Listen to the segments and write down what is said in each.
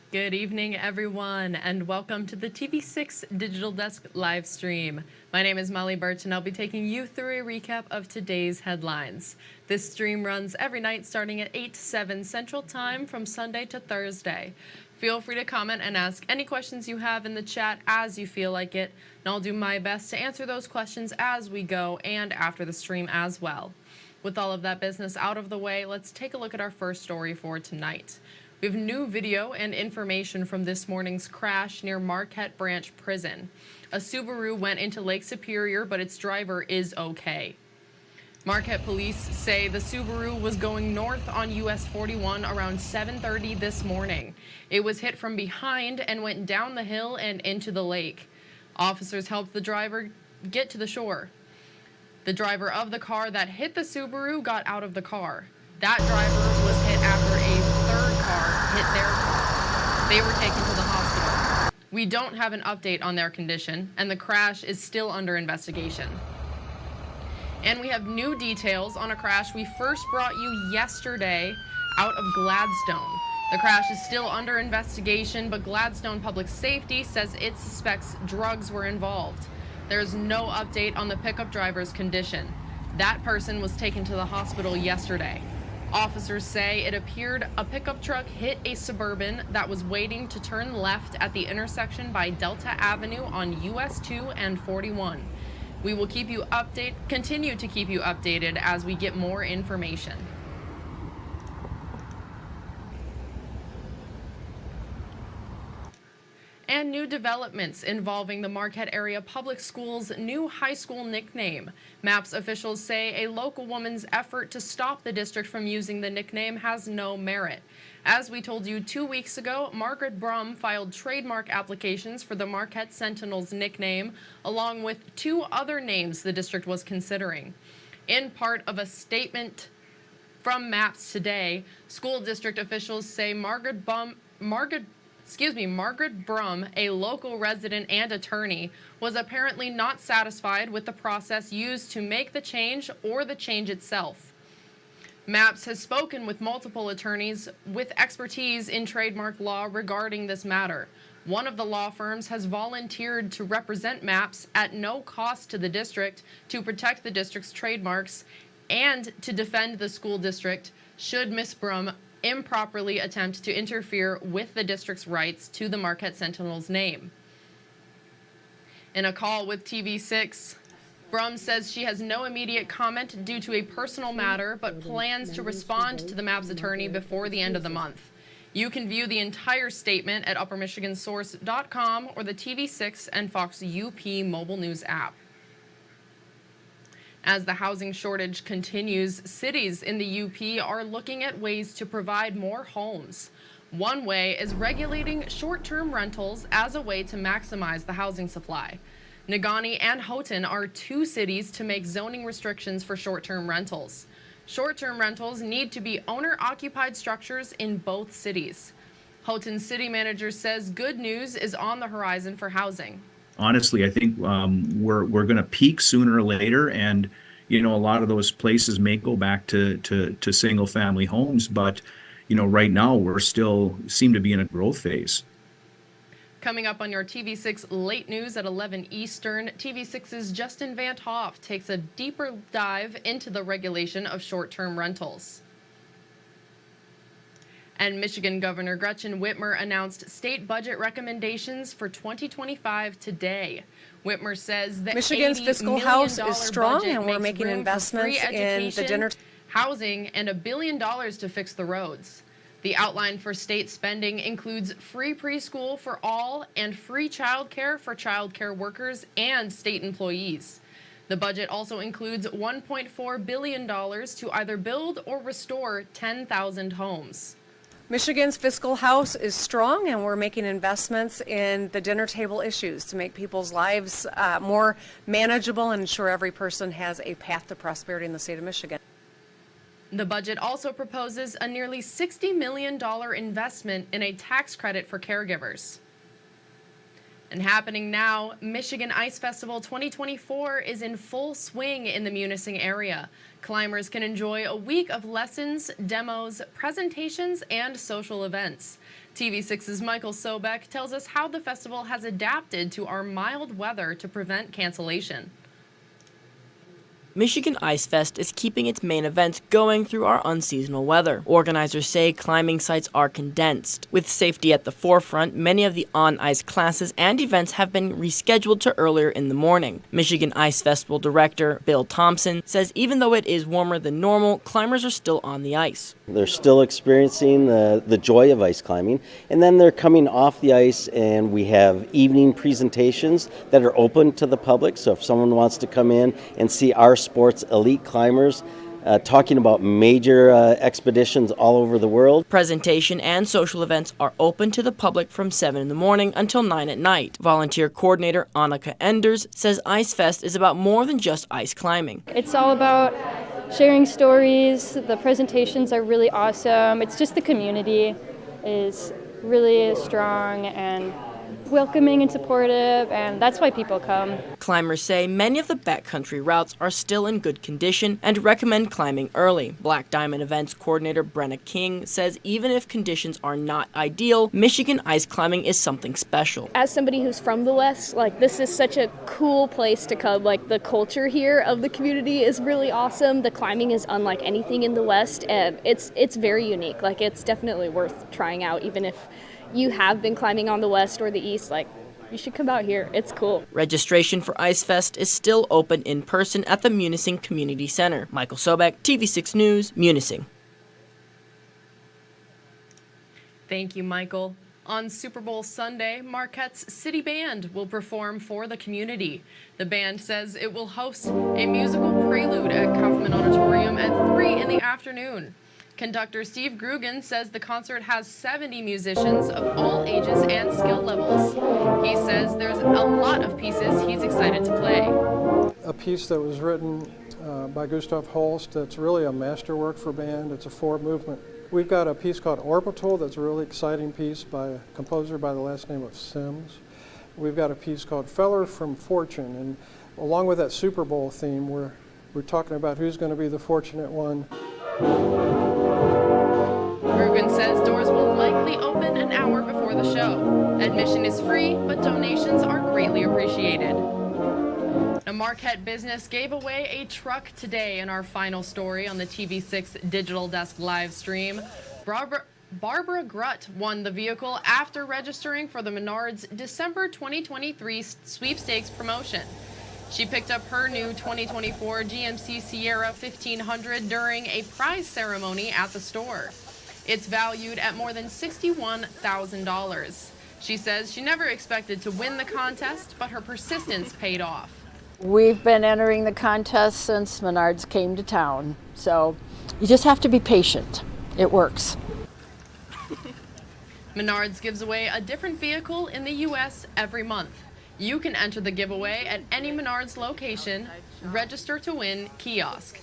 Good evening, everyone, and welcome to the TV6 Digital Desk live stream. My name is Molly Birch, and I'll be taking you through a recap of today's headlines. This stream runs every night starting at 8 to 7 Central Time from Sunday to Thursday. Feel free to comment and ask any questions you have in the chat as you feel like it, and I'll do my best to answer those questions as we go and after the stream as well. With all of that business out of the way, let's take a look at our first story for tonight. We have new video and information from this morning's crash near Marquette Branch Prison. A Subaru went into Lake Superior, but its driver is okay. Marquette police say the Subaru was going north on US 41 around 7:30 this morning. It was hit from behind and went down the hill and into the lake. Officers helped the driver get to the shore. The driver of the car that hit the Subaru got out of the car. That driver was hit after a third car hit their car. They were taken to the hospital. We don't have an update on their condition, and the crash is still under investigation. And we have new details on a crash we first brought you yesterday out of Gladstone. The crash is still under investigation, but Gladstone Public Safety says it suspects drugs were involved. There's no update on the pickup driver's condition. That person was taken to the hospital yesterday. Officers say it appeared a pickup truck hit a Suburban that was waiting to turn left at the intersection by Delta Avenue on US 2 and 41. We will continue to keep you updated as we get more information. And new developments involving the Marquette Area Public Schools' new high school nickname. MAPS officials say a local woman's effort to stop the district from using the nickname has no merit. As we told you 2 weeks ago, Margaret Brum filed trademark applications for the Marquette Sentinel's nickname, along with 2 other names the district was considering. In part of a statement from MAPS today, school district officials say Margaret Brum, a local resident and attorney, was apparently not satisfied with the process used to make the change or the change itself. MAPS has spoken with multiple attorneys with expertise in trademark law regarding this matter. One of the law firms has volunteered to represent MAPS at no cost to the district to protect the district's trademarks and to defend the school district should Ms. Brum improperly attempt to interfere with the district's rights to the Marquette Sentinel's name. In a call with TV6, Brum says she has no immediate comment due to a personal matter, but plans to respond to the MAPS attorney before the end of the month. You can view the entire statement at uppermichigansource.com or the TV6 and Fox UP mobile news app. As the housing shortage continues, cities in the UP are looking at ways to provide more homes. One way is regulating short-term rentals as a way to maximize the housing supply. Negaunee and Houghton are 2 cities to make zoning restrictions for short-term rentals. Short-term rentals need to be owner-occupied structures in both cities. Houghton's city manager says good news is on the horizon for housing. Honestly, I think we're going to peak sooner or later, and a lot of those places may go back to single family homes, but right now we're still seem to be in a growth phase. Coming up on your TV6 late news at 11 Eastern, TV6's Justin Van't Hoff takes a deeper dive into the regulation of short-term rentals. And Michigan Governor Gretchen Whitmer announced state budget recommendations for 2025 today. Whitmer says that Michigan's fiscal house is strong, and we're making investments in the dinner, housing, and $1 billion to fix the roads. The outline for state spending includes free preschool for all and free childcare for childcare workers and state employees. The budget also includes $1.4 billion to either build or restore 10,000 homes. Michigan's fiscal house is strong, and we're making investments in the dinner table issues to make people's lives more manageable and ensure every person has a path to prosperity in the state of Michigan. The budget also proposes a nearly $60 million investment in a tax credit for caregivers. And happening now, Michigan Ice Festival 2024 is in full swing in the Munising area. Climbers can enjoy a week of lessons, demos, presentations, and social events. TV6's Michael Sobek tells us how the festival has adapted to our mild weather to prevent cancellation. Michigan Ice Fest is keeping its main events going through our unseasonal weather. Organizers say climbing sites are condensed. With safety at the forefront, many of the on-ice classes and events have been rescheduled to earlier in the morning. Michigan Ice Festival Director Bill Thompson says even though it is warmer than normal, climbers are still on the ice. They're still experiencing the joy of ice climbing, and then they're coming off the ice, and we have evening presentations that are open to the public. So if someone wants to come in and see our sports elite climbers talking about major expeditions all over the world. Presentation and social events are open to the public from 7 in the morning until 9 at night. Volunteer coordinator Annika Enders says Ice Fest is about more than just ice climbing. It's all about sharing stories. The presentations are really awesome. It's just the community is really strong and welcoming and supportive, and that's why people come. Climbers say many of the backcountry routes are still in good condition and recommend climbing early. Black Diamond Events coordinator Brenna King says even if conditions are not ideal, Michigan ice climbing is something special. As somebody who's from the West, this is such a cool place to come. The culture here of the community is really awesome. The climbing is unlike anything in the West, and it's very unique. It's definitely worth trying out, even if you have been climbing on the West or the East. You should come out here. It's cool. Registration for Ice Fest is still open in person at the Munising Community Center. Michael Sobek, TV6 News, Munising. Thank you, Michael. On Super Bowl Sunday, Marquette's City Band will perform for the community. The band says it will host a musical prelude at Kaufman Auditorium at 3 in the afternoon. Conductor Steve Grugan says the concert has 70 musicians of all ages and skill levels. He says there's a lot of pieces he's excited to play. A piece that was written by Gustav Holst that's really a masterwork for band. It's a 4-movement. We've got a piece called Orbital that's a really exciting piece by a composer by the last name of Sims. We've got a piece called Feller from Fortune, and along with that Super Bowl theme, we're talking about who's going to be the fortunate one. Grugan says doors will likely open an hour before the show. Admission is free, but donations are greatly appreciated. A Marquette business gave away a truck today in our final story on the TV6 Digital Desk live stream. Barbara Grutt won the vehicle after registering for the Menards December 2023 sweepstakes promotion. She picked up her new 2024 GMC Sierra 1500 during a prize ceremony at the store. It's valued at more than $61,000. She says she never expected to win the contest, but her persistence paid off. We've been entering the contest since Menards came to town, so you just have to be patient. It works. Menards gives away a different vehicle in the U.S. every month. You can enter the giveaway at any Menards location, register to win kiosk.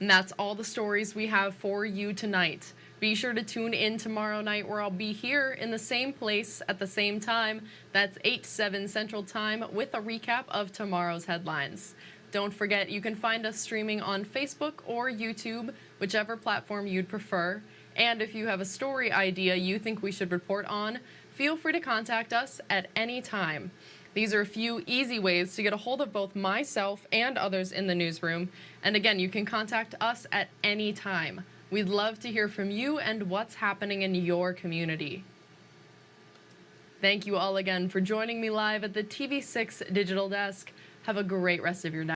And that's all the stories we have for you tonight. Be sure to tune in tomorrow night where I'll be here in the same place at the same time. That's 8/7 Central Time with a recap of tomorrow's headlines. Don't forget you can find us streaming on Facebook or YouTube, whichever platform you'd prefer. And if you have a story idea you think we should report on, feel free to contact us at any time. These are a few easy ways to get a hold of both myself and others in the newsroom. And again, you can contact us at any time. We'd love to hear from you and what's happening in your community. Thank you all again for joining me live at the TV6 Digital Desk. Have a great rest of your night.